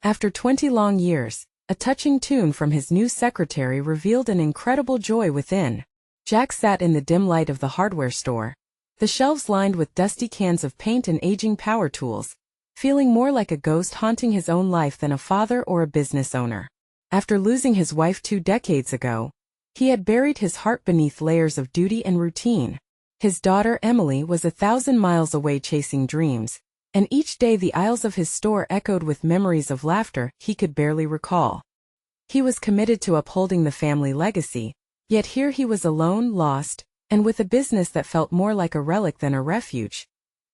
After 20 long years, a touching tune from his new secretary revealed an incredible joy within. Jack sat in the dim light of the hardware store, the shelves lined with dusty cans of paint and aging power tools, feeling more like a ghost haunting his own life than a father or a business owner. After losing his wife 2 decades ago, he had buried his heart beneath layers of duty and routine. His daughter Emily was 1,000 miles away chasing dreams, and each day the aisles of his store echoed with memories of laughter he could barely recall. He was committed to upholding the family legacy, yet here he was alone, lost, and with a business that felt more like a relic than a refuge.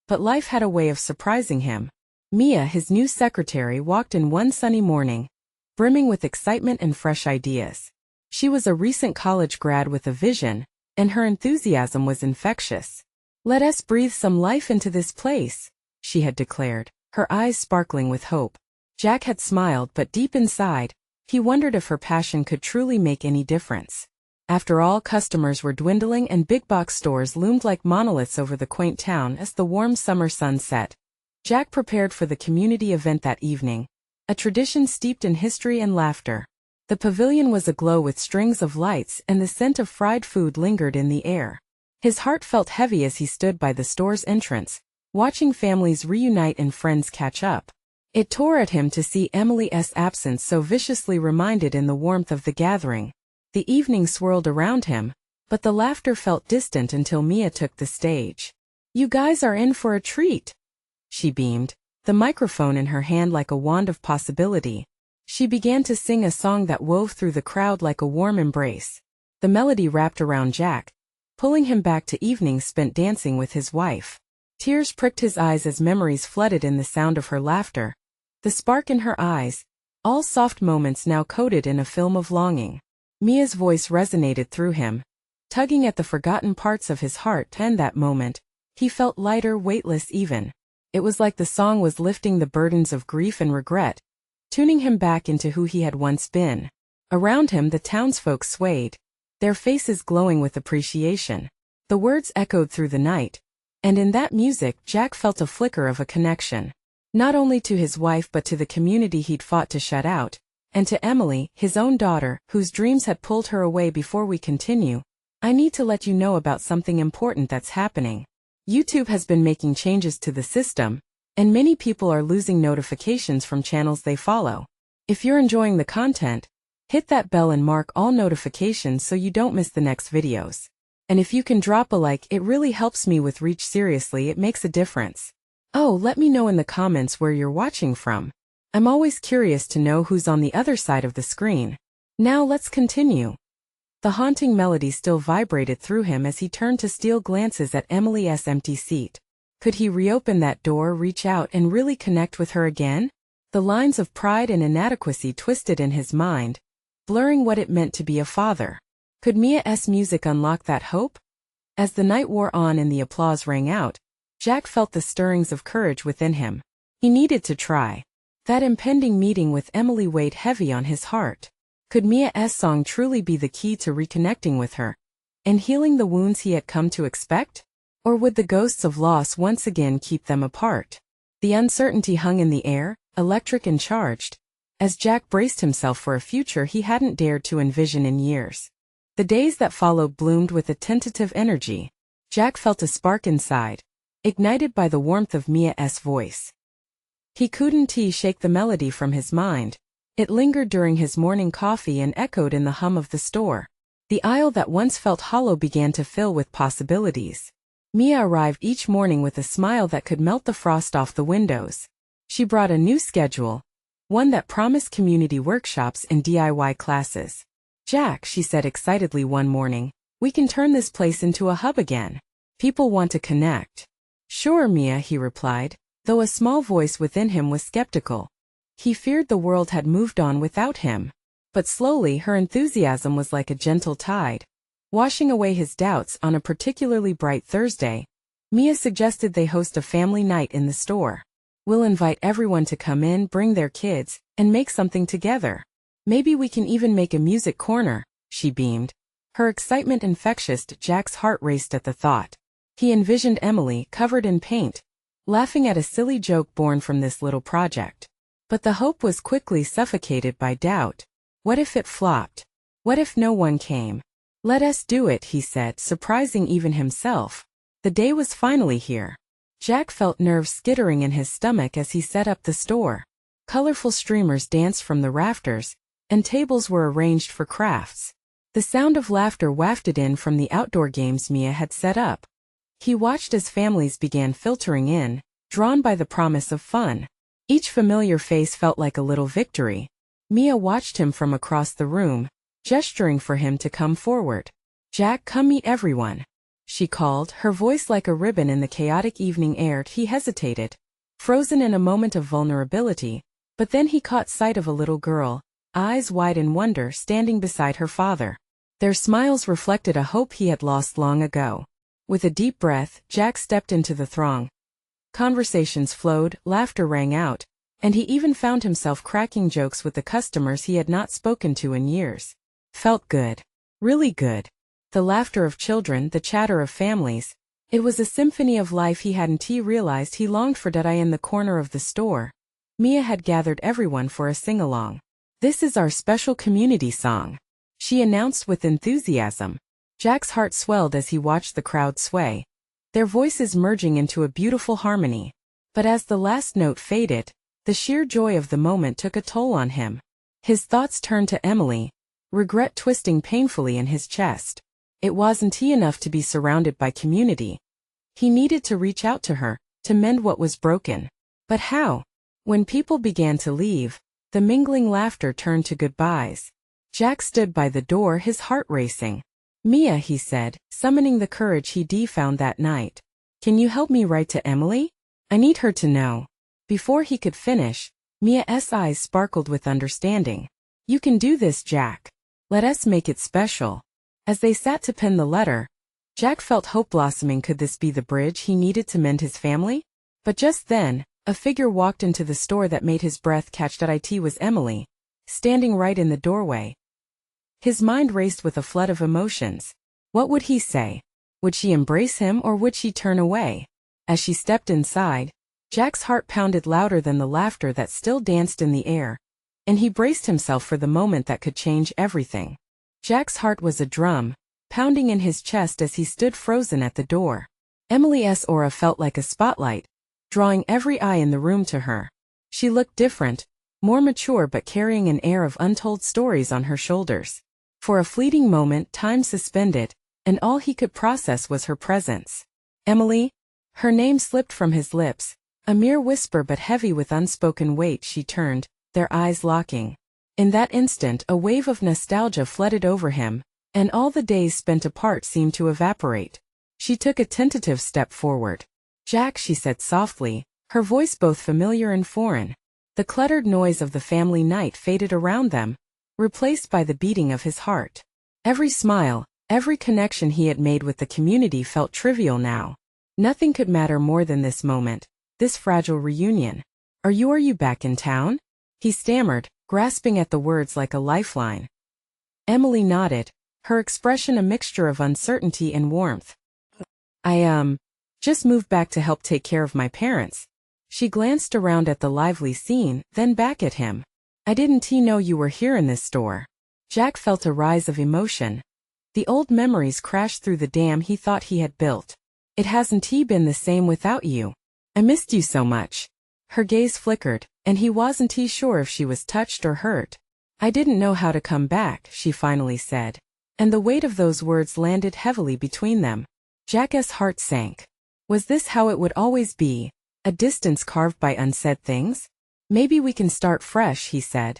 But life had a way of surprising him. Mia, his new secretary, walked in one sunny morning, brimming with excitement and fresh ideas. She was a recent college grad with a vision, and her enthusiasm was infectious. "Let us breathe some life into this place," she had declared, her eyes sparkling with hope. Jack had smiled, but deep inside, he wondered if her passion could truly make any difference. After all, customers were dwindling and big-box stores loomed like monoliths over the quaint town as the warm summer sun set. Jack prepared for the community event that evening, a tradition steeped in history and laughter. The pavilion was aglow with strings of lights, and the scent of fried food lingered in the air. His heart felt heavy as he stood by the store's entrance, watching families reunite and friends catch up. It tore at him to see Emily's absence so viciously reminded in the warmth of the gathering. The evening swirled around him, but the laughter felt distant until Mia took the stage. "You guys are in for a treat," she beamed, the microphone in her hand like a wand of possibility. She began to sing a song that wove through the crowd like a warm embrace. The melody wrapped around Jack, pulling him back to evenings spent dancing with his wife. Tears pricked his eyes as memories flooded in the sound of her laughter, the spark in her eyes, all soft moments now coated in a film of longing. Mia's voice resonated through him, tugging at the forgotten parts of his heart, and that moment, he felt lighter, weightless even. It was like the song was lifting the burdens of grief and regret, tuning him back into who he had once been. Around him the townsfolk swayed, their faces glowing with appreciation. The words echoed through the night, and in that music Jack felt a flicker of a connection. Not only to his wife but to the community he'd fought to shut out, and to Emily, his own daughter, whose dreams had pulled her away. "Before we continue, I need to let you know about something important that's happening. YouTube has been making changes to the system, and many people are losing notifications from channels they follow. If you're enjoying the content, hit that bell and mark all notifications so you don't miss the next videos. And if you can drop a like, it really helps me with reach. Seriously, it makes a difference. Oh, let me know in the comments where you're watching from. I'm always curious to know who's on the other side of the screen. Now let's continue." The haunting melody still vibrated through him as he turned to steal glances at Emily's empty seat. Could he reopen that door, reach out, and really connect with her again? The lines of pride and inadequacy twisted in his mind, blurring what it meant to be a father. Could Mia's music unlock that hope? As the night wore on and the applause rang out, Jack felt the stirrings of courage within him. He needed to try. That impending meeting with Emily weighed heavy on his heart. Could Mia's song truly be the key to reconnecting with her and healing the wounds he had come to expect? Or would the ghosts of loss once again keep them apart? The uncertainty hung in the air, electric and charged, as Jack braced himself for a future he hadn't dared to envision in years. The days that followed bloomed with a tentative energy. Jack felt a spark inside, ignited by the warmth of Mia's voice. He couldn't shake the melody from his mind. It lingered during his morning coffee and echoed in the hum of the store. The aisle that once felt hollow began to fill with possibilities. Mia arrived each morning with a smile that could melt the frost off the windows. She brought a new schedule, one that promised community workshops and DIY classes. "Jack," she said excitedly one morning, "we can turn this place into a hub again. People want to connect." "Sure, Mia," he replied, though a small voice within him was skeptical. He feared the world had moved on without him. But slowly her enthusiasm was like a gentle tide, washing away his doubts. On a particularly bright Thursday, Mia suggested they host a family night in the store. "We'll invite everyone to come in, bring their kids, and make something together. Maybe we can even make a music corner," she beamed. Her excitement infectious. Jack's heart raced at the thought. He envisioned Emily, covered in paint, laughing at a silly joke born from this little project. But the hope was quickly suffocated by doubt. What if it flopped? What if no one came? Let us do it, he said, surprising even himself. The day was finally here. Jack felt nerves skittering in his stomach as he set up the store. Colorful streamers danced from the rafters, and tables were arranged for crafts. The sound of laughter wafted in from the outdoor games Mia had set up. He watched as families began filtering in, drawn by the promise of fun. Each familiar face felt like a little victory. Mia watched him from across the room, gesturing for him to come forward. "Jack, come meet everyone," she called, her voice like a ribbon in the chaotic evening air. He hesitated, frozen in a moment of vulnerability, but then he caught sight of a little girl, eyes wide in wonder, standing beside her father. Their smiles reflected a hope he had lost long ago. With a deep breath, Jack stepped into the throng. Conversations flowed, laughter rang out, and he even found himself cracking jokes with the customers he had not spoken to in years. Felt good. Really good. The laughter of children, the chatter of families. It was a symphony of life he hadn't realized he longed for. In the corner of the store, Mia had gathered everyone for a sing-along. "This is our special community song," she announced with enthusiasm. Jack's heart swelled as he watched the crowd sway, their voices merging into a beautiful harmony. But as the last note faded, the sheer joy of the moment took a toll on him. His thoughts turned to Emily, regret twisting painfully in his chest. It wasn't enough to be surrounded by community. He needed to reach out to her, to mend what was broken. But how? When people began to leave, the mingling laughter turned to goodbyes. Jack stood by the door, his heart racing. "Mia," he said, summoning the courage he'd found that night. "Can you help me write to Emily? I need her to know." Before he could finish, Mia's eyes sparkled with understanding. "You can do this, Jack. Let us make it special." As they sat to pen the letter, Jack felt hope blossoming. Could this be the bridge he needed to mend his family? But just then, a figure walked into the store that made his breath catch. It was Emily, standing right in the doorway. His mind raced with a flood of emotions. What would he say? Would she embrace him or would she turn away? As she stepped inside, Jack's heart pounded louder than the laughter that still danced in the air, and he braced himself for the moment that could change everything. Jack's heart was a drum, pounding in his chest as he stood frozen at the door. Emily's aura felt like a spotlight, drawing every eye in the room to her. She looked different, more mature, but carrying an air of untold stories on her shoulders. For a fleeting moment, time suspended, and all he could process was her presence. "Emily?" Her name slipped from his lips, a mere whisper but heavy with unspoken weight. She turned, their eyes locking. In that instant, a wave of nostalgia flooded over him, and all the days spent apart seemed to evaporate. She took a tentative step forward. "Jack," she said softly, her voice both familiar and foreign. The cluttered noise of the family night faded around them, replaced by the beating of his heart. Every smile, every connection he had made with the community felt trivial now. Nothing could matter more than this moment, this fragile reunion. Are you back in town?" he stammered, grasping at the words like a lifeline. Emily nodded, her expression a mixture of uncertainty and warmth. I just moved back to help take care of my parents." She glanced around at the lively scene, then back at him. "I didn't know you were here in this store." Jack felt a rise of emotion. The old memories crashed through the dam he thought he had built. "It hasn't been the same without you. I missed you so much." Her gaze flickered, and he wasn't sure if she was touched or hurt. "I didn't know how to come back," she finally said. And the weight of those words landed heavily between them. Jack's heart sank. Was this how it would always be? A distance carved by unsaid things? "Maybe we can start fresh," he said,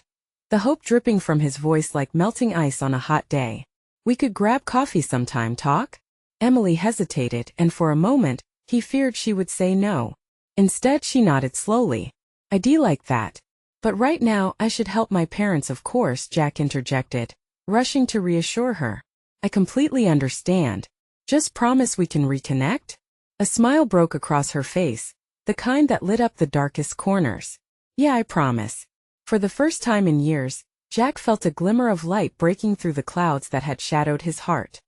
the hope dripping from his voice like melting ice on a hot day. "We could grab coffee sometime, talk?" Emily hesitated, and for a moment, he feared she would say no. Instead, she nodded slowly. "I'd like that. But right now, I should help my parents, of course," Jack interjected, rushing to reassure her. "I completely understand. Just promise we can reconnect?" A smile broke across her face, the kind that lit up the darkest corners. "Yeah, I promise." For the first time in years, Jack felt a glimmer of light breaking through the clouds that had shadowed his heart.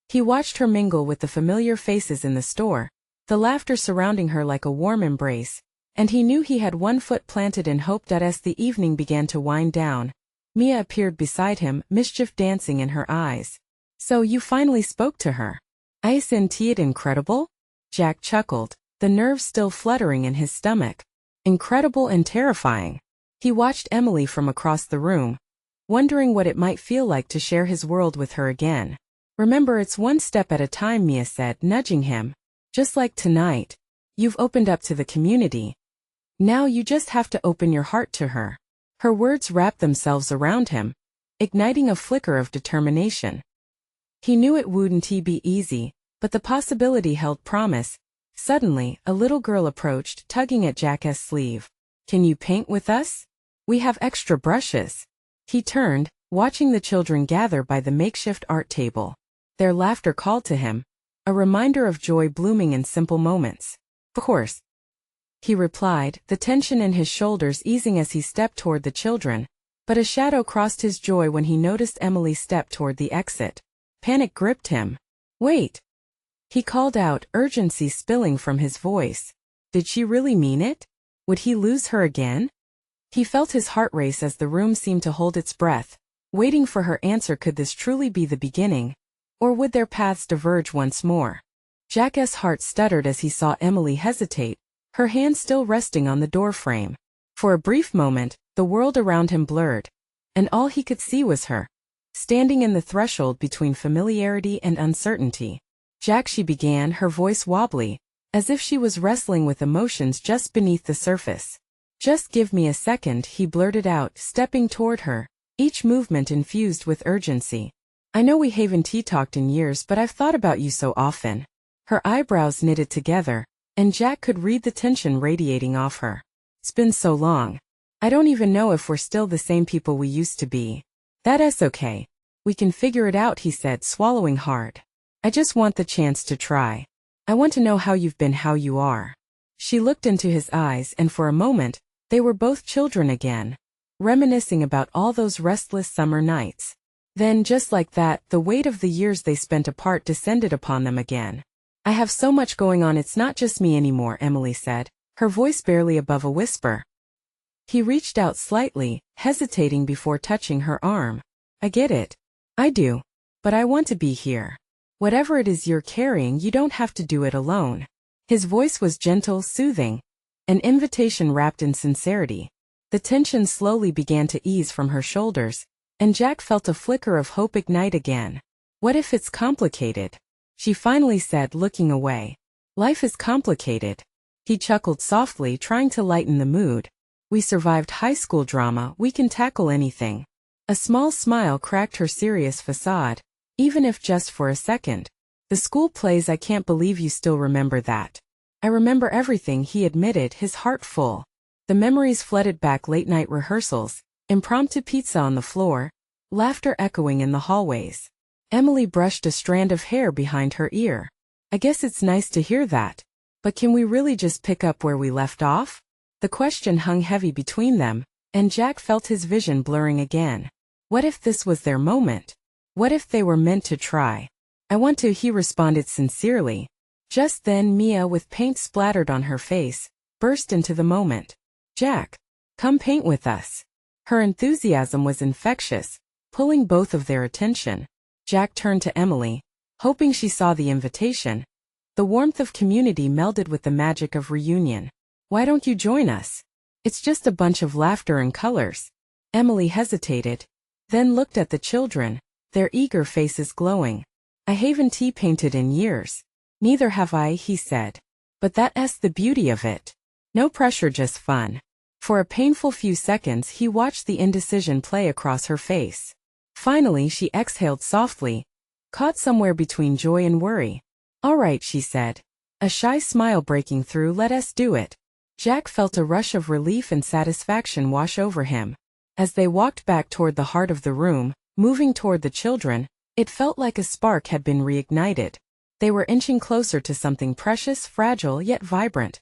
He watched her mingle with the familiar faces in the store, the laughter surrounding her like a warm embrace, And he knew he had one foot planted in hope that as the evening began to wind down, Mia appeared beside him, mischief dancing in her eyes. So you finally spoke to her. Isn't it incredible? Jack chuckled, the nerves still fluttering in his stomach. Incredible and terrifying. He watched Emily from across the room, wondering what it might feel like to share his world with her again. Remember, it's one step at a time, Mia said, nudging him. Just like tonight. You've opened up to the community. Now you just have to open your heart to her. Her words wrapped themselves around him, igniting a flicker of determination. He knew it wouldn't be easy, but the possibility held promise. Suddenly, a little girl approached, tugging at Jack's sleeve. Can you paint with us? We have extra brushes. He turned, watching the children gather by the makeshift art table. Their laughter called to him, a reminder of joy blooming in simple moments. Of course, he replied, the tension in his shoulders easing as he stepped toward the children, but a shadow crossed his joy when he noticed Emily step toward the exit. Panic gripped him. Wait! He called out, urgency spilling from his voice. Did she really mean it? Would he lose her again? He felt his heart race as the room seemed to hold its breath, waiting for her answer. Could this truly be the beginning? Or would their paths diverge once more? Jack's heart stuttered as he saw Emily hesitate, her hand still resting on the doorframe. For a brief moment, the world around him blurred, and all he could see was her, standing in the threshold between familiarity and uncertainty. Jack, she began, her voice wobbly, as if she was wrestling with emotions just beneath the surface. Just give me a second, he blurted out, stepping toward her, each movement infused with urgency. I know we haven't talked in years, but I've thought about you so often. Her eyebrows knitted together, and Jack could read the tension radiating off her. It's been so long. I don't even know if we're still the same people we used to be. That's okay. We can figure it out, he said, swallowing hard. I just want the chance to try. I want to know how you've been, how you are. She looked into his eyes, and for a moment, they were both children again, reminiscing about all those restless summer nights. Then, just like that, the weight of the years they spent apart descended upon them again. I have so much going on, it's not just me anymore, Emily said, her voice barely above a whisper. He reached out slightly, hesitating before touching her arm. I get it. I do. But I want to be here. Whatever it is you're carrying, you don't have to do it alone. His voice was gentle, soothing, an invitation wrapped in sincerity. The tension slowly began to ease from her shoulders, and Jack felt a flicker of hope ignite again. What if it's complicated? She finally said, looking away. Life is complicated. He chuckled softly, trying to lighten the mood. We survived high school drama, we can tackle anything. A small smile cracked her serious facade, even if just for a second. The school plays, I can't believe you still remember that. I remember everything, he admitted, his heart full. The memories flooded back, late-night rehearsals, impromptu pizza on the floor, laughter echoing in the hallways. Emily brushed a strand of hair behind her ear. I guess it's nice to hear that. But can we really just pick up where we left off? The question hung heavy between them, and Jack felt his vision blurring again. What if this was their moment? What if they were meant to try? I want to, he responded sincerely. Just then Mia, with paint splattered on her face, burst into the moment. Jack, come paint with us. Her enthusiasm was infectious, pulling both of their attention. Jack turned to Emily, hoping she saw the invitation. The warmth of community melded with the magic of reunion. Why don't you join us? It's just a bunch of laughter and colors. Emily hesitated, then looked at the children, their eager faces glowing. I haven't painted in years. Neither have I, he said. But that's the beauty of it. No pressure, just fun. For a painful few seconds he watched the indecision play across her face. Finally she exhaled softly, caught somewhere between joy and worry. All right, she said, a shy smile breaking through, let us do it. Jack felt a rush of relief and satisfaction wash over him. As they walked back toward the heart of the room, moving toward the children, it felt like a spark had been reignited. They were inching closer to something precious, fragile, yet vibrant.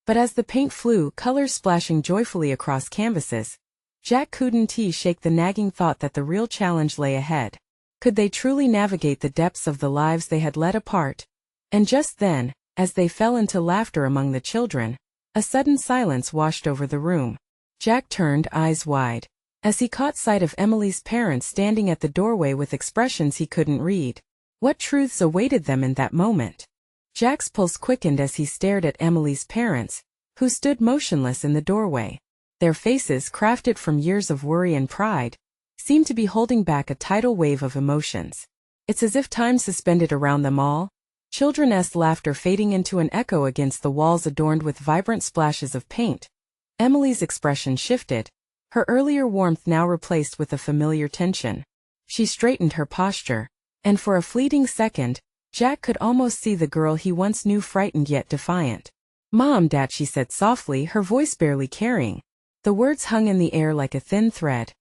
But as the paint flew, colors splashing joyfully across canvases, Jack couldn't shake the nagging thought that the real challenge lay ahead. Could they truly navigate the depths of the lives they had led apart? And just then, as they fell into laughter among the children, A sudden silence washed over the room. Jack turned, eyes wide, as he caught sight of Emily's parents standing at the doorway with expressions he couldn't read. What truths awaited them in that moment? Jack's pulse quickened as he stared at Emily's parents, who stood motionless in the doorway. Their faces, crafted from years of worry and pride, seemed to be holding back a tidal wave of emotions. It's as if time suspended around them all, children's laughter fading into an echo against the walls adorned with vibrant splashes of paint. Emily's expression shifted, her earlier warmth now replaced with a familiar tension. She straightened her posture, and for a fleeting second, Jack could almost see the girl he once knew frightened yet defiant. "Mom, Dad," she said softly, her voice barely carrying. The words hung in the air like a thin thread.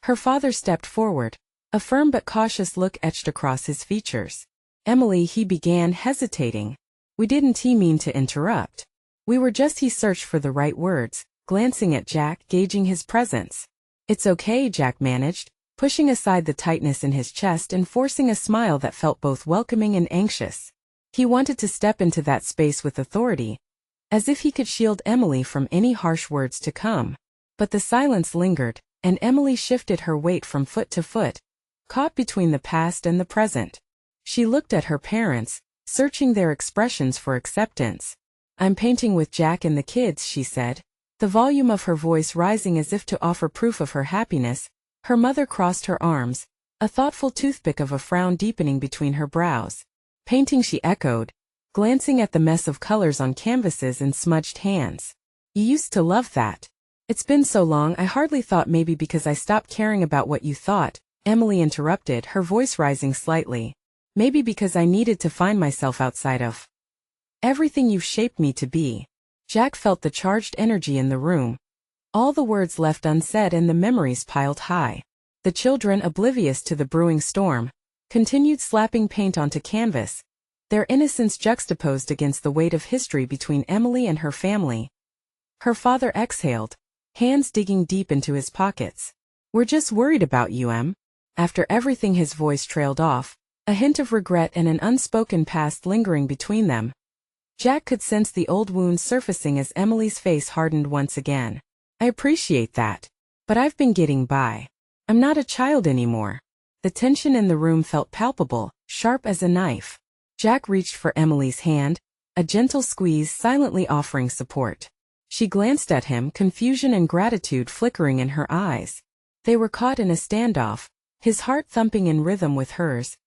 Her father stepped forward, a firm but cautious look etched across his features. "Emily," he began, hesitating. "We didn't mean to interrupt. We were just," he searched for the right words, glancing at Jack, gauging his presence. "It's okay," Jack managed, pushing aside the tightness in his chest and forcing a smile that felt both welcoming and anxious. He wanted to step into that space with authority, as if he could shield Emily from any harsh words to come. But the silence lingered, and Emily shifted her weight from foot to foot, caught between the past and the present. She looked at her parents, searching their expressions for acceptance. "I'm painting with Jack and the kids," she said, the volume of her voice rising as if to offer proof of her happiness. Her mother crossed her arms, a thoughtful toothpick of a frown deepening between her brows. "Painting," she echoed, glancing at the mess of colors on canvases and smudged hands. "You used to love that." "It's been so long, I hardly thought, maybe because I stopped caring about what you thought," Emily interrupted, her voice rising slightly. "Maybe because I needed to find myself outside of everything you've shaped me to be." Jack felt the charged energy in the room. All the words left unsaid and the memories piled high. The children, oblivious to the brewing storm, continued slapping paint onto canvas, their innocence juxtaposed against the weight of history between Emily and her family. Her father exhaled, hands digging deep into his pockets. "We're just worried about you, Em." After everything, his voice trailed off, a hint of regret and an unspoken past lingering between them. Jack could sense the old wounds surfacing as Emily's face hardened once again. "I appreciate that. But I've been getting by. I'm not a child anymore." The tension in the room felt palpable, sharp as a knife. Jack reached for Emily's hand, a gentle squeeze silently offering support. She glanced at him, confusion and gratitude flickering in her eyes. They were caught in a standoff, his heart thumping in rhythm with hers.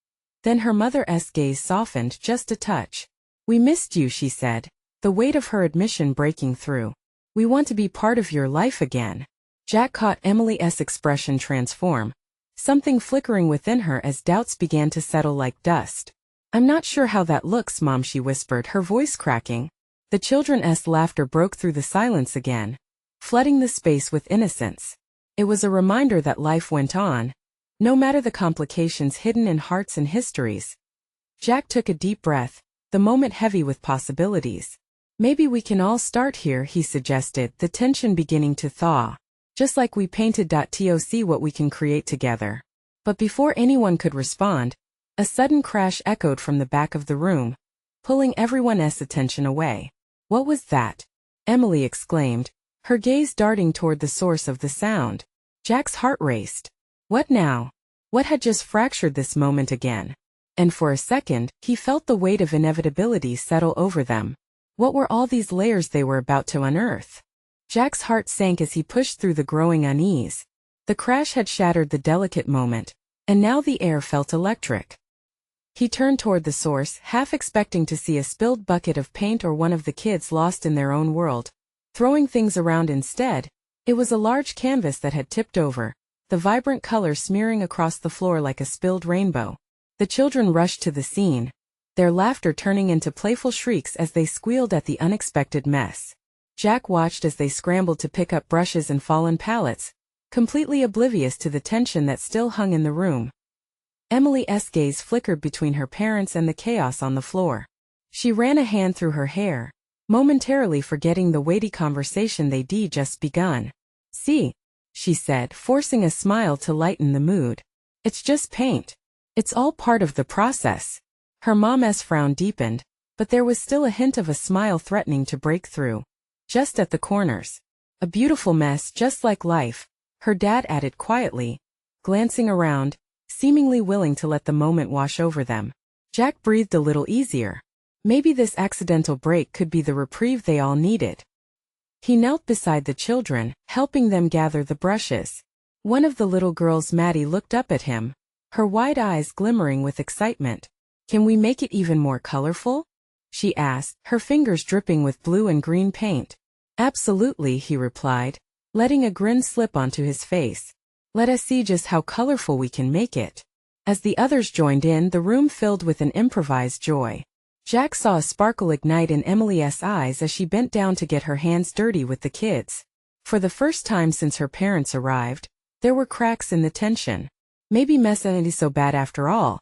Then her mother's gaze softened just a touch. "We missed you," she said, the weight of her admission breaking through. "We want to be part of your life again." Jack caught Emily's expression transform, something flickering within her as doubts began to settle like dust. "I'm not sure how that looks, Mom," she whispered, her voice cracking. The children's laughter broke through the silence again, flooding the space with innocence. It was a reminder that life went on, no matter the complications hidden in hearts and histories. Jack took a deep breath, the moment heavy with possibilities. "Maybe we can all start here," he suggested, the tension beginning to thaw. "Just like we painted. To see what we can create together." But before anyone could respond, a sudden crash echoed from the back of the room, pulling everyone's attention away. "What was that?" Emily exclaimed, her gaze darting toward the source of the sound. Jack's heart raced. What now? What had just fractured this moment again? And for a second, he felt the weight of inevitability settle over them. What were all these layers they were about to unearth? Jack's heart sank as he pushed through the growing unease. The crash had shattered the delicate moment, and now the air felt electric. He turned toward the source, half expecting to see a spilled bucket of paint or one of the kids lost in their own world. Throwing things around instead, it was a large canvas that had tipped over, the vibrant color smearing across the floor like a spilled rainbow. The children rushed to the scene, their laughter turning into playful shrieks as they squealed at the unexpected mess. Jack watched as they scrambled to pick up brushes and fallen pallets, completely oblivious to the tension that still hung in the room. Emily's gaze flickered between her parents and the chaos on the floor. She ran a hand through her hair, momentarily forgetting the weighty conversation they'd just begun. "See," she said, forcing a smile to lighten the mood. "It's just paint. It's all part of the process." Her mom's frown deepened, but there was still a hint of a smile threatening to break through. just at the corners. A beautiful mess just like life, her dad added quietly, glancing around, seemingly willing to let the moment wash over them. Jack breathed a little easier. Maybe this accidental break could be the reprieve they all needed. He knelt beside the children, helping them gather the brushes. One of the little girls, Maddie, looked up at him, her wide eyes glimmering with excitement. "Can we make it even more colorful?" she asked, her fingers dripping with blue and green paint. "Absolutely," he replied, letting a grin slip onto his face. "Let us see just how colorful we can make it." As the others joined in, the room filled with an improvised joy. Jack saw a sparkle ignite in Emily's eyes as she bent down to get her hands dirty with the kids. For the first time since her parents arrived, there were cracks in the tension. "Maybe mess ain't so bad after all,"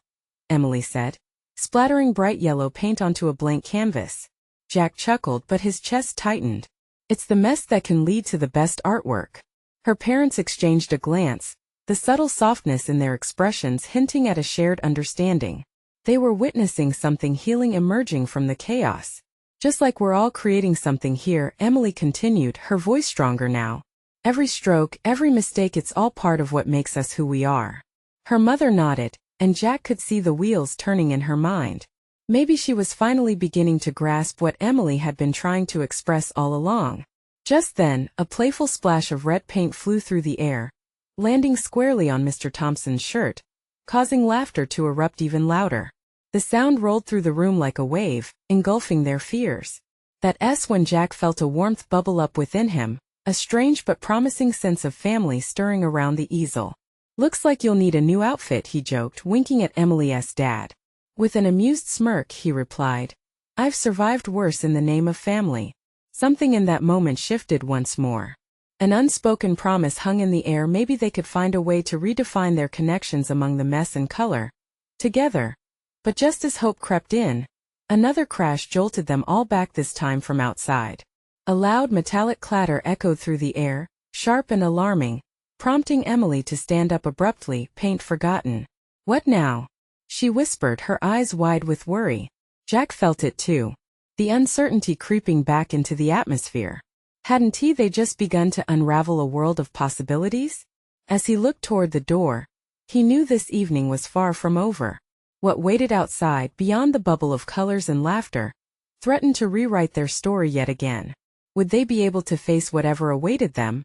Emily said, splattering bright yellow paint onto a blank canvas. Jack chuckled, but his chest tightened. It's the mess that can lead to the best artwork. Her parents exchanged a glance, the subtle softness in their expressions hinting at a shared understanding. They were witnessing something healing emerging from the chaos. "Just like we're all creating something here," Emily continued, her voice stronger now. "Every stroke, every mistake, it's all part of what makes us who we are." Her mother nodded, and Jack could see the wheels turning in her mind. Maybe she was finally beginning to grasp what Emily had been trying to express all along. Just then, a playful splash of red paint flew through the air, landing squarely on Mr. Thompson's shirt, causing laughter to erupt even louder. The sound rolled through the room like a wave, engulfing their fears. That's when Jack felt a warmth bubble up within him, a strange but promising sense of family stirring around the easel. "Looks like you'll need a new outfit," he joked, winking at Emily's dad. With an amused smirk, he replied, "I've survived worse in the name of family." Something in that moment shifted once more. An unspoken promise hung in the air. Maybe they could find a way to redefine their connections among the mess and color. Together. But just as hope crept in, another crash jolted them all back, this time from outside. A loud metallic clatter echoed through the air, sharp and alarming, prompting Emily to stand up abruptly, paint forgotten. "What now?" she whispered, her eyes wide with worry. Jack felt it too. The uncertainty creeping back into the atmosphere. Hadn't they just begun to unravel a world of possibilities? As he looked toward the door, he knew this evening was far from over. What waited outside, beyond the bubble of colors and laughter, threatened to rewrite their story yet again. Would they be able to face whatever awaited them?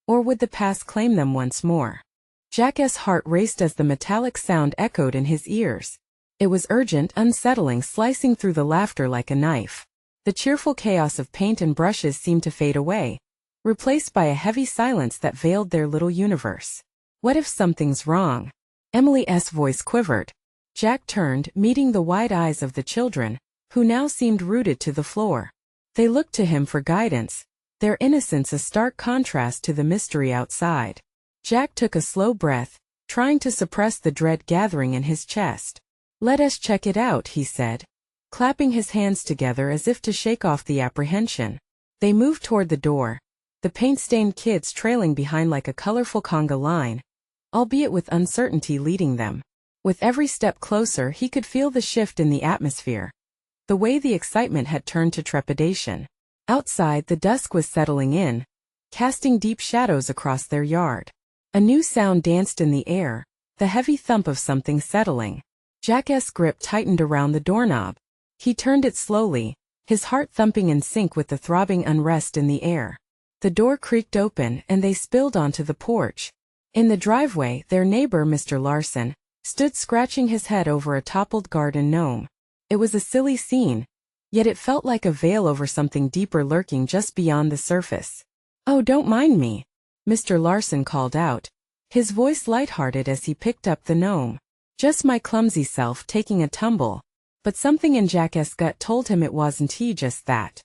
Or would the past claim them once more? Jack's heart raced as the metallic sound echoed in his ears. It was urgent, unsettling, slicing through the laughter like a knife. The cheerful chaos of paint and brushes seemed to fade away, replaced by a heavy silence that veiled their little universe. "What if something's wrong?" Emily's voice quivered. Jack turned, meeting the wide eyes of the children, who now seemed rooted to the floor. They looked to him for guidance, their innocence a stark contrast to the mystery outside. Jack took a slow breath, trying to suppress the dread gathering in his chest. "Let us check it out," he said, clapping his hands together as if to shake off the apprehension. They moved toward the door, the paint-stained kids trailing behind like a colorful conga line, albeit with uncertainty leading them. With every step closer, he could feel the shift in the atmosphere, the way the excitement had turned to trepidation. Outside, the dusk was settling in, casting deep shadows across their yard. A new sound danced in the air, the heavy thump of something settling. Jack's grip tightened around the doorknob. He turned it slowly, his heart thumping in sync with the throbbing unrest in the air. The door creaked open, and they spilled onto the porch. In the driveway, their neighbor, Mr. Larson, stood scratching his head over a toppled garden gnome. It was a silly scene, yet it felt like a veil over something deeper lurking just beyond the surface. "Oh, don't mind me," Mr. Larson called out, his voice lighthearted as he picked up the gnome. "Just my clumsy self taking a tumble." But something in Jack's gut told him it wasn't just that.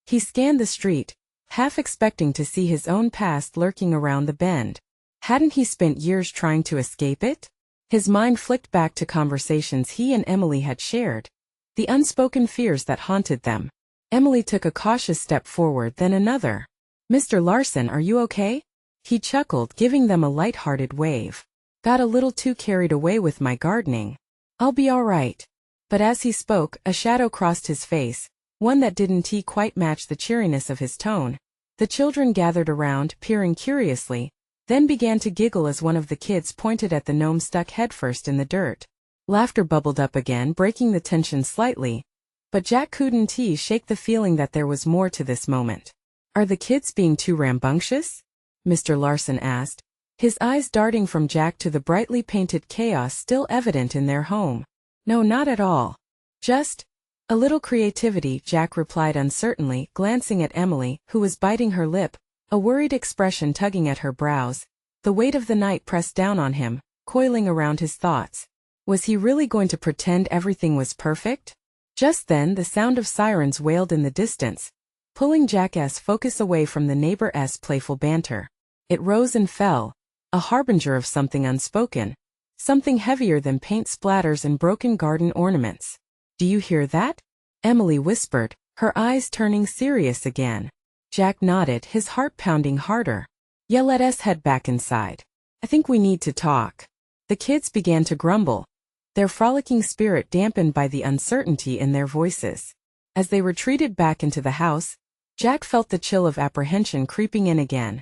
He scanned the street, half expecting to see his own past lurking around the bend. Hadn't he spent years trying to escape it? His mind flicked back to conversations he and Emily had shared, the unspoken fears that haunted them. Emily took a cautious step forward, then another. "Mr. Larson, are you okay?" He chuckled, giving them a light-hearted wave. "Got a little too carried away with my gardening. I'll be all right." But as he spoke, a shadow crossed his face, one that didn't quite match the cheeriness of his tone. The children gathered around, peering curiously, then began to giggle as one of the kids pointed at the gnome stuck headfirst in the dirt. Laughter bubbled up again, breaking the tension slightly, but Jack couldn't shake the feeling that there was more to this moment. "Are the kids being too rambunctious?" Mr. Larson asked, his eyes darting from Jack to the brightly painted chaos still evident in their home. "No, not at all. Just a little creativity," Jack replied uncertainly, glancing at Emily, who was biting her lip, a worried expression tugging at her brows. The weight of the night pressed down on him, coiling around his thoughts. Was he really going to pretend everything was perfect? Just then the sound of sirens wailed in the distance, pulling Jack's focus away from the neighbor's playful banter. It rose and fell, a harbinger of something unspoken, something heavier than paint splatters and broken garden ornaments. "Do you hear that?" Emily whispered, her eyes turning serious again. Jack nodded, his heart pounding harder. "Yeah, let us head back inside. I think we need to talk." The kids began to grumble, their frolicking spirit dampened by the uncertainty in their voices. As they retreated back into the house, Jack felt the chill of apprehension creeping in again,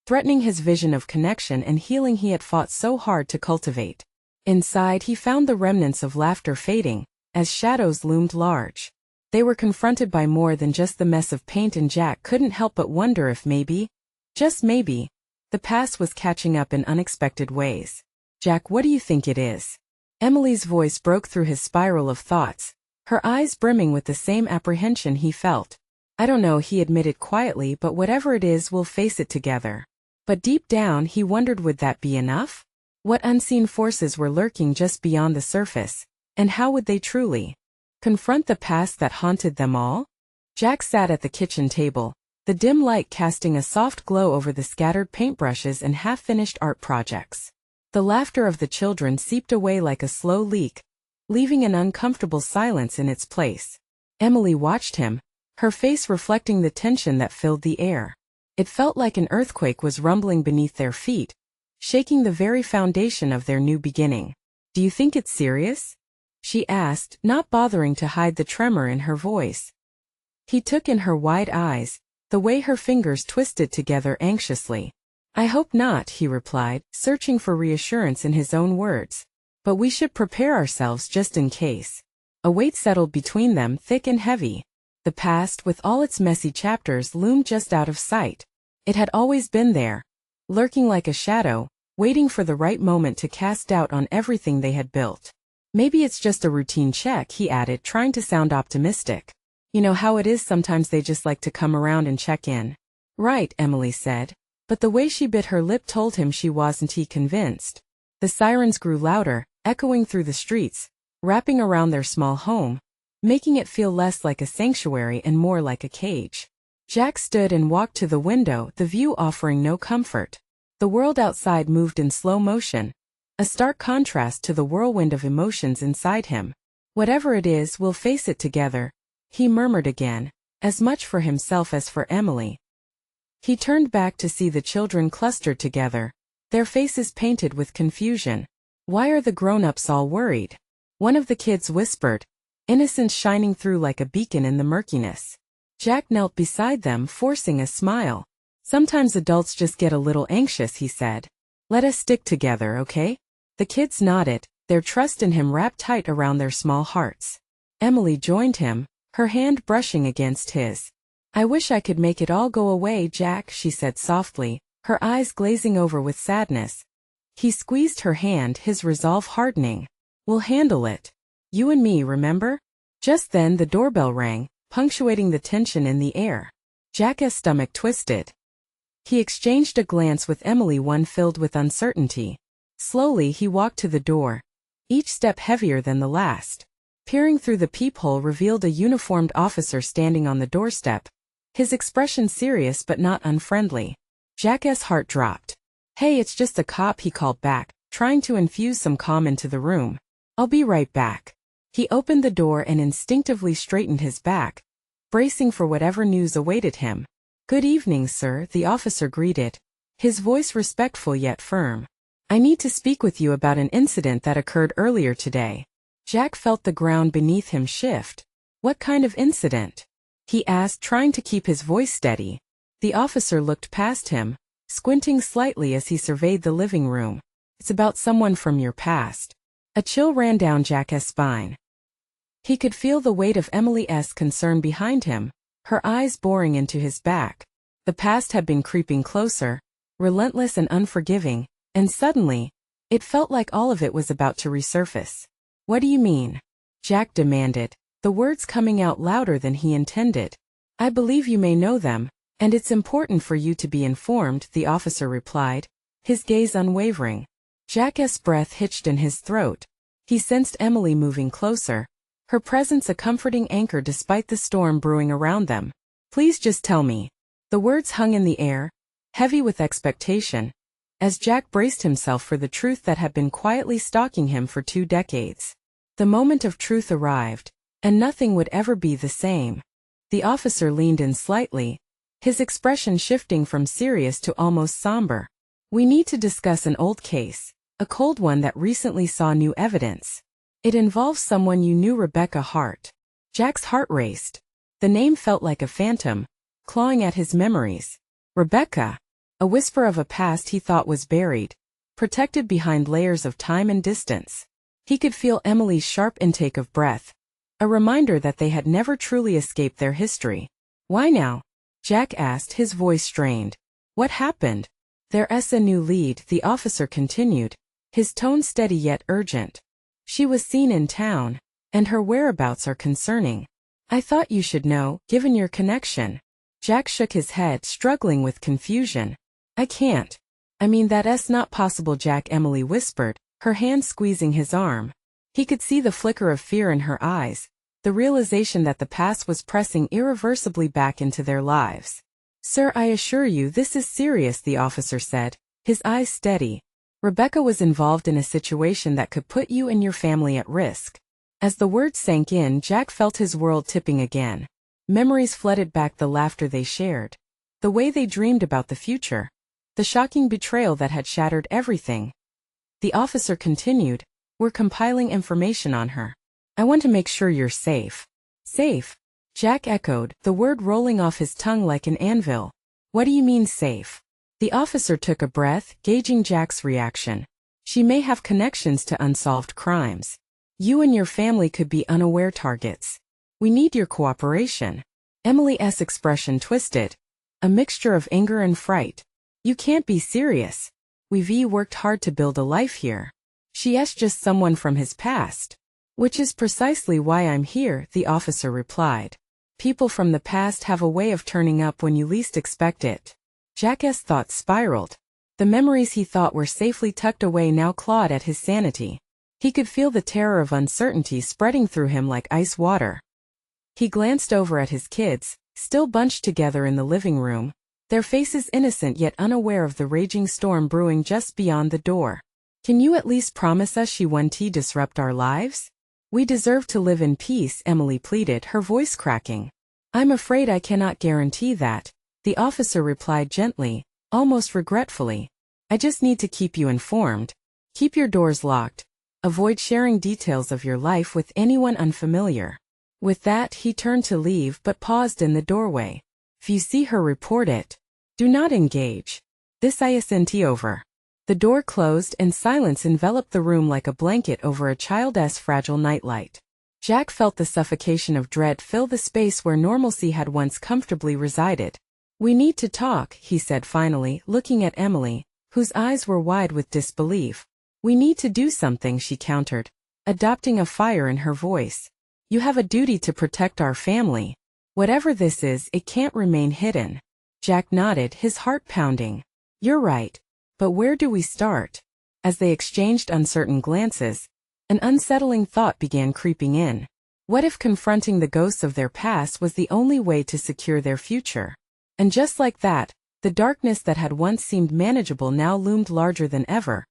threatening his vision of connection and healing he had fought so hard to cultivate. Inside he found the remnants of laughter fading, as shadows loomed large. They were confronted by more than just the mess of paint, and Jack couldn't help but wonder if maybe, just maybe, the past was catching up in unexpected ways. "Jack, what do you think it is?" Emily's voice broke through his spiral of thoughts, her eyes brimming with the same apprehension he felt. "I don't know," he admitted quietly, "but whatever it is, we'll face it together." But deep down he wondered, would that be enough? What unseen forces were lurking just beyond the surface, and how would they truly confront the past that haunted them all? Jack sat at the kitchen table, the dim light casting a soft glow over the scattered paintbrushes and half-finished art projects. The laughter of the children seeped away like a slow leak, leaving an uncomfortable silence in its place. Emily watched him, her face reflecting the tension that filled the air. It felt like an earthquake was rumbling beneath their feet, shaking the very foundation of their new beginning. "Do you think it's serious?" she asked, not bothering to hide the tremor in her voice. He took in her wide eyes, the way her fingers twisted together anxiously. "I hope not," he replied, searching for reassurance in his own words. "But we should prepare ourselves just in case." A weight settled between them, thick and heavy. The past, with all its messy chapters, loomed just out of sight. It had always been there, lurking like a shadow, waiting for the right moment to cast doubt on everything they had built. "Maybe it's just a routine check," he added, trying to sound optimistic. "You know how it is, sometimes they just like to come around and check in." "Right," Emily said, but the way she bit her lip told him she wasn't convinced. The sirens grew louder, echoing through the streets, wrapping around their small home, making it feel less like a sanctuary and more like a cage. Jack stood and walked to the window, the view offering no comfort. The world outside moved in slow motion, a stark contrast to the whirlwind of emotions inside him. "Whatever it is, we'll face it together," he murmured again, as much for himself as for Emily. He turned back to see the children clustered together, their faces painted with confusion. "Why are the grown-ups all worried?" one of the kids whispered, innocence shining through like a beacon in the murkiness. Jack knelt beside them, forcing a smile. "Sometimes adults just get a little anxious," he said. "Let us stick together, okay?" The kids nodded, their trust in him wrapped tight around their small hearts. Emily joined him, her hand brushing against his. "I wish I could make it all go away, Jack," she said softly, her eyes glazing over with sadness. He squeezed her hand, his resolve hardening. "We'll handle it. You and me, remember?" Just then the doorbell rang, punctuating the tension in the air. Jack's stomach twisted. He exchanged a glance with Emily, one filled with uncertainty. Slowly he walked to the door, each step heavier than the last. Peering through the peephole revealed a uniformed officer standing on the doorstep, his expression serious but not unfriendly. Jack's heart dropped. "Hey, it's just a cop," he called back, trying to infuse some calm into the room. "I'll be right back." He opened the door and instinctively straightened his back, bracing for whatever news awaited him. "Good evening, sir," the officer greeted, his voice respectful yet firm. "I need to speak with you about an incident that occurred earlier today." Jack felt the ground beneath him shift. "What kind of incident?" he asked, trying to keep his voice steady. The officer looked past him, squinting slightly as he surveyed the living room. It's about someone from your past. A chill ran down Jack's spine. He could feel the weight of Emily's concern behind him, her eyes boring into his back. The past had been creeping closer, relentless and unforgiving, and suddenly, it felt like all of it was about to resurface. What do you mean? Jack demanded, the words coming out louder than he intended. I believe you may know them, and it's important for you to be informed, the officer replied, his gaze unwavering. Jack's breath hitched in his throat. He sensed Emily moving closer, her presence a comforting anchor despite the storm brewing around them. Please just tell me. The words hung in the air, heavy with expectation, as Jack braced himself for the truth that had been quietly stalking him for 2 decades. The moment of truth arrived, and nothing would ever be the same. The officer leaned in slightly, his expression shifting from serious to almost somber. We need to discuss an old case, a cold one that recently saw new evidence. It involves someone you knew, Rebecca Hart. Jack's heart raced. The name felt like a phantom, clawing at his memories. Rebecca. A whisper of a past he thought was buried, protected behind layers of time and distance. He could feel Emily's sharp intake of breath, a reminder that they had never truly escaped their history. Why now? Jack asked, his voice strained. What happened? There's a new lead, the officer continued, his tone steady yet urgent. She was seen in town, and her whereabouts are concerning. I thought you should know, given your connection. Jack shook his head, struggling with confusion. I can't. I mean, that's not possible, Jack, Emily whispered, her hand squeezing his arm. He could see the flicker of fear in her eyes, the realization that the past was pressing irreversibly back into their lives. Sir, I assure you this is serious, the officer said, his eyes steady. Rebecca was involved in a situation that could put you and your family at risk. As the words sank in, Jack felt his world tipping again. Memories flooded back, the laughter they shared, the way they dreamed about the future, the shocking betrayal that had shattered everything. The officer continued, we're compiling information on her. I want to make sure you're safe. Safe? Jack echoed, the word rolling off his tongue like an anvil. What do you mean safe? The officer took a breath, gauging Jack's reaction. She may have connections to unsolved crimes. You and your family could be unaware targets. We need your cooperation. Emily's expression twisted, a mixture of anger and fright. You can't be serious. We've worked hard to build a life here. She's just someone from his past. Which is precisely why I'm here, the officer replied. People from the past have a way of turning up when you least expect it. Jack's thoughts spiraled. The memories he thought were safely tucked away now clawed at his sanity. He could feel the terror of uncertainty spreading through him like ice water. He glanced over at his kids, still bunched together in the living room, their faces innocent yet unaware of the raging storm brewing just beyond the door. Can you at least promise us she won't disrupt our lives? We deserve to live in peace, Emily pleaded, her voice cracking. I'm afraid I cannot guarantee that, the officer replied gently, almost regretfully. I just need to keep you informed. Keep your doors locked. Avoid sharing details of your life with anyone unfamiliar. With that, he turned to leave but paused in the doorway. If you see her, report it. Do not engage. This isn't over. The door closed and silence enveloped the room like a blanket over a child's fragile nightlight. Jack felt the suffocation of dread fill the space where normalcy had once comfortably resided. We need to talk, he said finally, looking at Emily, whose eyes were wide with disbelief. We need to do something, she countered, adopting a fire in her voice. You have a duty to protect our family. Whatever this is, it can't remain hidden. Jack nodded, his heart pounding. You're right. But where do we start? As they exchanged uncertain glances, an unsettling thought began creeping in. What if confronting the ghosts of their past was the only way to secure their future? And just like that, the darkness that had once seemed manageable now loomed larger than ever,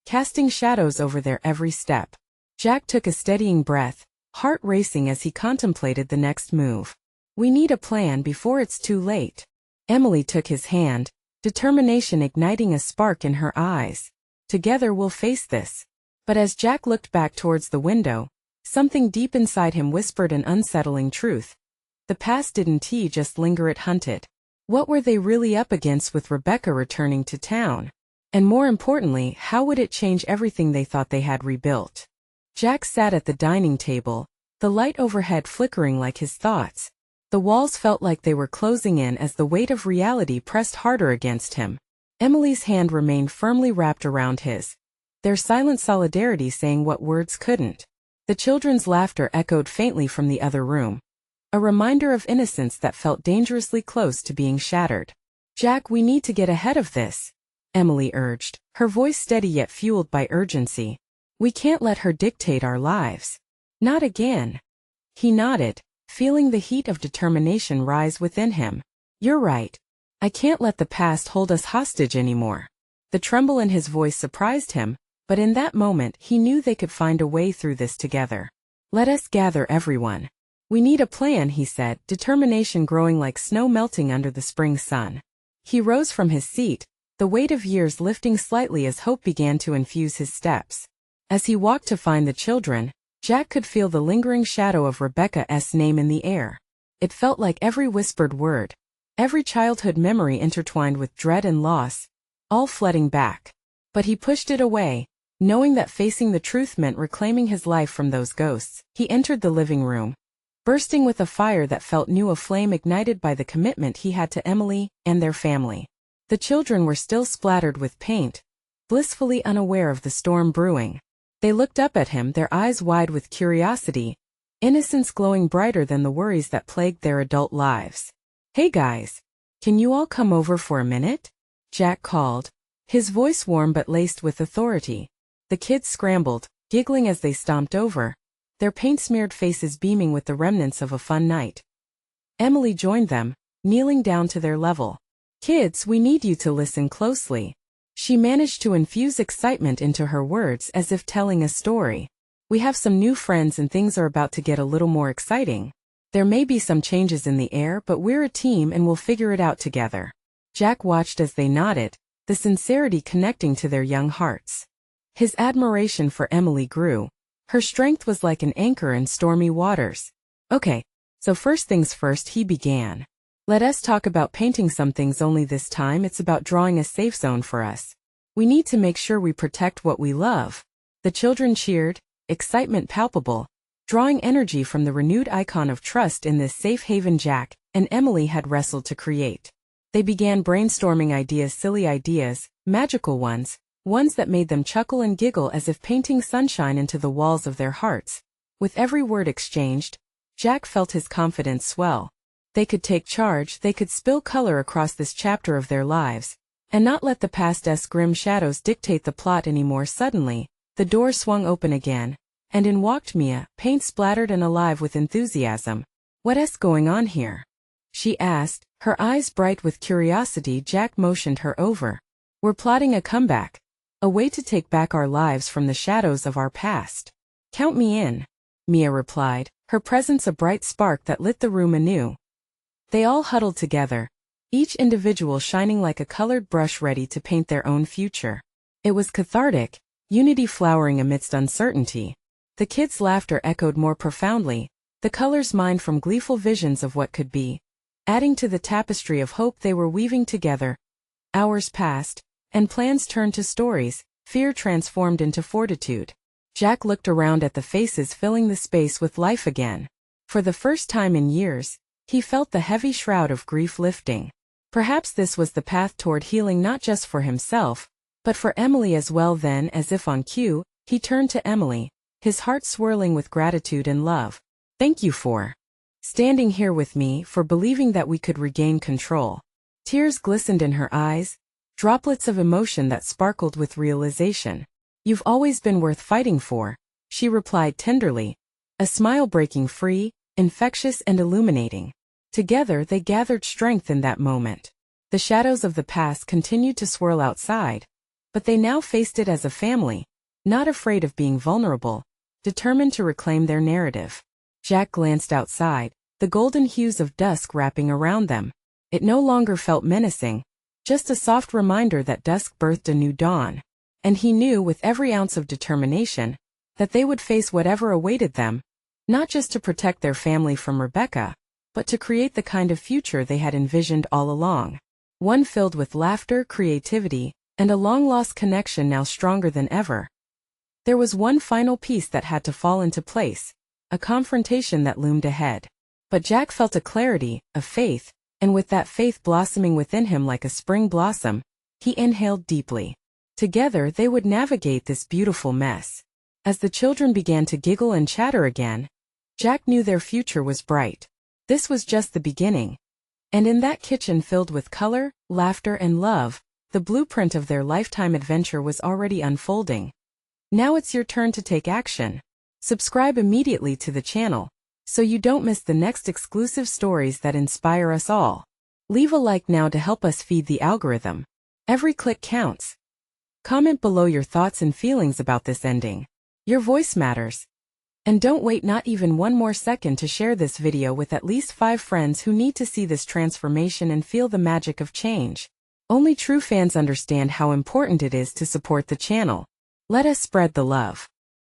casting shadows over their every step. Jack took a steadying breath, heart racing as he contemplated the next move. We need a plan before it's too late. Emily took his hand, determination igniting a spark in her eyes. Together we'll face this. But as Jack looked back towards the window, something deep inside him whispered an unsettling truth. The past didn't just linger, it hunted. What were they really up against with Rebecca returning to town? And more importantly, how would it change everything they thought they had rebuilt? Jack sat at the dining table, the light overhead flickering like his thoughts. The walls felt like they were closing in as the weight of reality pressed harder against him. Emily's hand remained firmly wrapped around his, their silent solidarity saying what words couldn't. The children's laughter echoed faintly from the other room, a reminder of innocence that felt dangerously close to being shattered. "Jack, we need to get ahead of this," Emily urged, her voice steady yet fueled by urgency. "We can't let her dictate our lives." "Not again." He nodded, feeling the heat of determination rise within him. "You're right. I can't let the past hold us hostage anymore." The tremble in his voice surprised him, but in that moment he knew they could find a way through this together. "Let us gather everyone. We need a plan," he said, determination growing like snow melting under the spring sun. He rose from his seat, the weight of years lifting slightly as hope began to infuse his steps. As he walked to find the children, Jack could feel the lingering shadow of Rebecca's name in the air. It felt like every whispered word, every childhood memory intertwined with dread and loss, all flooding back. But he pushed it away, knowing that facing the truth meant reclaiming his life from those ghosts. He entered the living room, bursting with a fire that felt new, a flame ignited by the commitment he had to Emily and their family. The children were still splattered with paint, blissfully unaware of the storm brewing. They looked up at him, their eyes wide with curiosity, innocence glowing brighter than the worries that plagued their adult lives. "Hey guys, can you all come over for a minute?" Jack called, his voice warm but laced with authority. The kids scrambled, giggling as they stomped over, their paint-smeared faces beaming with the remnants of a fun night. Emily joined them, kneeling down to their level. "Kids, we need you to listen closely." She managed to infuse excitement into her words as if telling a story. "We have some new friends and things are about to get a little more exciting. There may be some changes in the air, but we're a team and we'll figure it out together." Jack watched as they nodded, the sincerity connecting to their young hearts. His admiration for Emily grew. Her strength was like an anchor in stormy waters. "Okay, so first things first," he began. "Let us talk about painting some things, only this time it's about drawing a safe zone for us. We need to make sure we protect what we love." The children cheered, excitement palpable, drawing energy from the renewed icon of trust in this safe haven Jack and Emily had wrestled to create. They began brainstorming ideas, silly ideas, magical ones that made them chuckle and giggle as if painting sunshine into the walls of their hearts. With every word exchanged, Jack felt his confidence swell. They could take charge, they could spill color across this chapter of their lives, and not let the past's grim shadows dictate the plot anymore. Suddenly, the door swung open again, and in walked Mia, paint splattered and alive with enthusiasm. "What's going on here?" she asked, her eyes bright with curiosity. Jack motioned her over. "We're plotting a comeback, a way to take back our lives from the shadows of our past." "Count me in," Mia replied, her presence a bright spark that lit the room anew. They all huddled together, each individual shining like a colored brush ready to paint their own future. It was cathartic, unity flowering amidst uncertainty. The kids' laughter echoed more profoundly, the colors mined from gleeful visions of what could be, adding to the tapestry of hope they were weaving together. Hours passed, and plans turned to stories, fear transformed into fortitude. Jack looked around at the faces filling the space with life again. For the first time in years, he felt the heavy shroud of grief lifting. Perhaps this was the path toward healing, not just for himself, but for Emily as well. Then, as if on cue, he turned to Emily, his heart swirling with gratitude and love. "Thank you for standing here with me, for believing that we could regain control." Tears glistened in her eyes, droplets of emotion that sparkled with realization. "You've always been worth fighting for," she replied tenderly, a smile breaking free, infectious and illuminating. Together they gathered strength in that moment. The shadows of the past continued to swirl outside, but they now faced it as a family, not afraid of being vulnerable, determined to reclaim their narrative. Jack glanced outside, the golden hues of dusk wrapping around them. It no longer felt menacing, just a soft reminder that dusk birthed a new dawn. And he knew with every ounce of determination that they would face whatever awaited them, not just to protect their family from Rebecca, but to create the kind of future they had envisioned all along. One filled with laughter, creativity, and a long-lost connection now stronger than ever. There was one final piece that had to fall into place, a confrontation that loomed ahead. But Jack felt a clarity, a faith, and with that faith blossoming within him like a spring blossom, he inhaled deeply. Together they would navigate this beautiful mess. As the children began to giggle and chatter again, Jack knew their future was bright. This was just the beginning. And in that kitchen filled with color, laughter, and love, the blueprint of their lifetime adventure was already unfolding. Now it's your turn to take action. Subscribe immediately to the channel, so you don't miss the next exclusive stories that inspire us all. Leave a like now to help us feed the algorithm. Every click counts. Comment below your thoughts and feelings about this ending. Your voice matters. And don't wait not even one more second to share this video with at least 5 friends who need to see this transformation and feel the magic of change. Only true fans understand how important it is to support the channel. Let us spread the love.